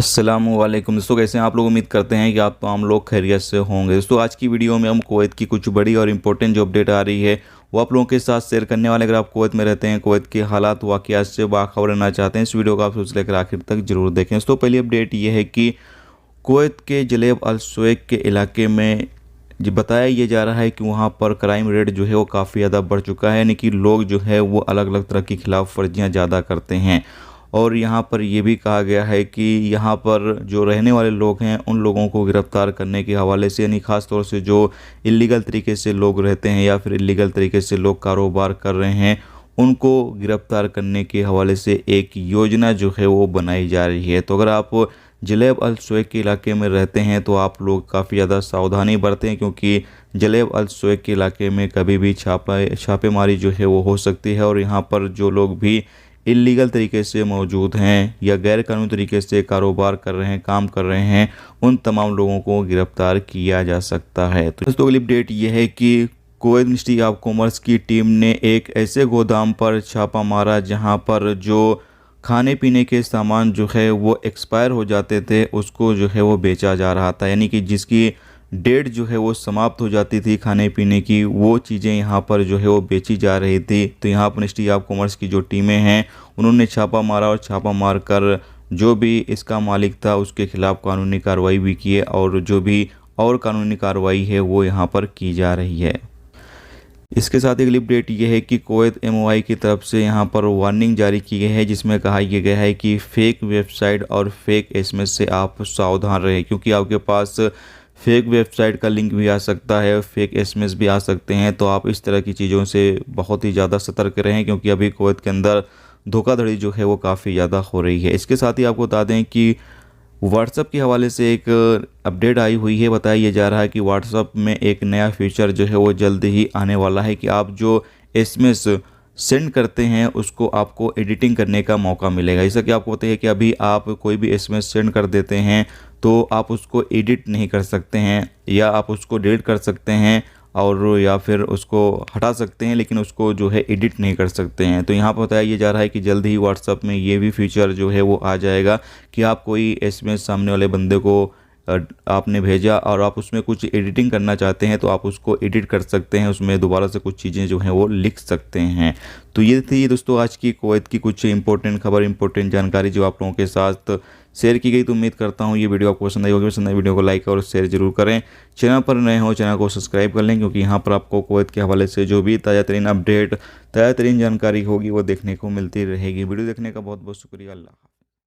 अस्सलामुअलैकुम दोस्तों, कैसे हैं आप लोग। उम्मीद करते हैं कि आप तमाम लोग खैरियत से होंगे। दोस्तों आज की वीडियो में हम कुवैत की कुछ बड़ी और इम्पोर्टेंट जो अपडेट आ रही है वो आप लोगों के साथ शेयर करने वाले। अगर आप कुवैत में रहते हैं, कुवैत के हालात वाक़यात से बाखबर रहना चाहते हैं, इस वीडियो को आप शुरू से लेकर आखिर तक जरूर देखें। दोस्तों पहली अपडेट ये है कि कुवैत के जलेब अल सुवैक के इलाके में जो बताया ये जा रहा है कि वहाँ पर क्राइम रेट जो है वो काफ़ी ज़्यादा बढ़ चुका है, यानी कि लोग जो है वो अलग अलग तरह की खिलाफ वर्जियाँ ज़्यादा करते हैं। और यहाँ पर ये भी कहा गया है कि यहाँ पर जो रहने वाले लोग हैं उन लोगों को गिरफ़्तार करने के हवाले से, यानी ख़ास तौर से जो इलीगल तरीके से लोग रहते हैं या फिर इलीगल तरीके से लोग कारोबार कर रहे हैं, उनको गिरफ़्तार करने के हवाले से एक योजना जो है वो बनाई जा रही है। तो अगर आप जलेब अल सुवैक के इलाके में रहते हैं तो आप लोग काफ़ी ज़्यादा सावधानी बरतें, क्योंकि जलेब अल सुवैक के इलाके में कभी भी छापेमारी जो है वो हो सकती है। और यहाँ पर जो लोग भी इलीगल तरीके से मौजूद हैं या गैर कानूनी तरीके से कारोबार कर रहे हैं, काम कर रहे हैं, उन तमाम लोगों को गिरफ़्तार किया जा सकता है। तो दोस्तों अगली अपडेट ये है कि कुवैत मिनिस्ट्री ऑफ कॉमर्स की टीम ने एक ऐसे गोदाम पर छापा मारा जहां पर जो खाने पीने के सामान जो है वो एक्सपायर हो जाते थे, उसको जो है वो बेचा जा रहा था, यानी कि जिसकी डेट जो है वो समाप्त हो जाती थी खाने पीने की, वो चीज़ें यहाँ पर जो है वो बेची जा रही थी। तो यहाँ पर मिनिस्ट्री ऑफ कॉमर्स की जो टीमें हैं उन्होंने छापा मारा और छापा मार कर जो भी इसका मालिक था उसके खिलाफ़ कानूनी कार्रवाई भी की है, और जो भी और कानूनी कार्रवाई है वो यहाँ पर की जा रही है। इसके साथ अगली अपडेट ये है कि कुवैत MOI की तरफ से यहाँ पर वार्निंग जारी की गई है, जिसमें कहा यह गया है कि फ़ेक वेबसाइट और फेक SMS से आप सावधान रहें, क्योंकि आपके पास फेक वेबसाइट का लिंक भी आ सकता है, फेक SMS भी आ सकते हैं। तो आप इस तरह की चीज़ों से बहुत ही ज़्यादा सतर्क रहें, क्योंकि अभी कुवैत के अंदर धोखाधड़ी जो है वो काफ़ी ज़्यादा हो रही है। इसके साथ ही आपको बता दें कि व्हाट्सएप के हवाले से एक अपडेट आई हुई है। बताया यह जा रहा है कि व्हाट्सएप में एक नया फीचर जो है वो जल्द ही आने वाला है कि आप जो SMS सेंड करते हैं उसको आपको एडिटिंग करने का मौका मिलेगा। जैसा कि आपको पता है कि अभी आप कोई भी SMS सेंड कर देते हैं तो आप उसको एडिट नहीं कर सकते हैं, या आप उसको डिलीट कर सकते हैं और या फिर उसको हटा सकते हैं, लेकिन उसको जो है एडिट नहीं कर सकते हैं। तो यहाँ पर बताया ये जा रहा है कि जल्द ही व्हाट्सएप में ये भी फीचर जो है वो आ जाएगा कि आप कोई SMS सामने वाले बंदे को आपने भेजा और आप उसमें कुछ एडिटिंग करना चाहते हैं तो आप उसको एडिट कर सकते हैं, उसमें दोबारा से कुछ चीज़ें जो हैं वो लिख सकते हैं। तो ये थी दोस्तों आज की कुवैत की कुछ इंपॉर्टेंट खबर, इंपॉर्टेंट जानकारी जो आप लोगों के साथ शेयर की गई। तो उम्मीद करता हूँ ये वीडियो आपको पसंद आई होगी। पसंद आई वीडियो को लाइक और शेयर जरूर करें। चैनल पर नए हो चैनल को सब्सक्राइब कर लें, क्योंकि यहाँ पर आपको कुवैत के हवाले से जो भी ताज़ा तरीन अपडेट, ताज़ा तरीन जानकारी होगी वो देखने को मिलती रहेगी। वीडियो देखने का बहुत बहुत शुक्रिया। अल्लाह।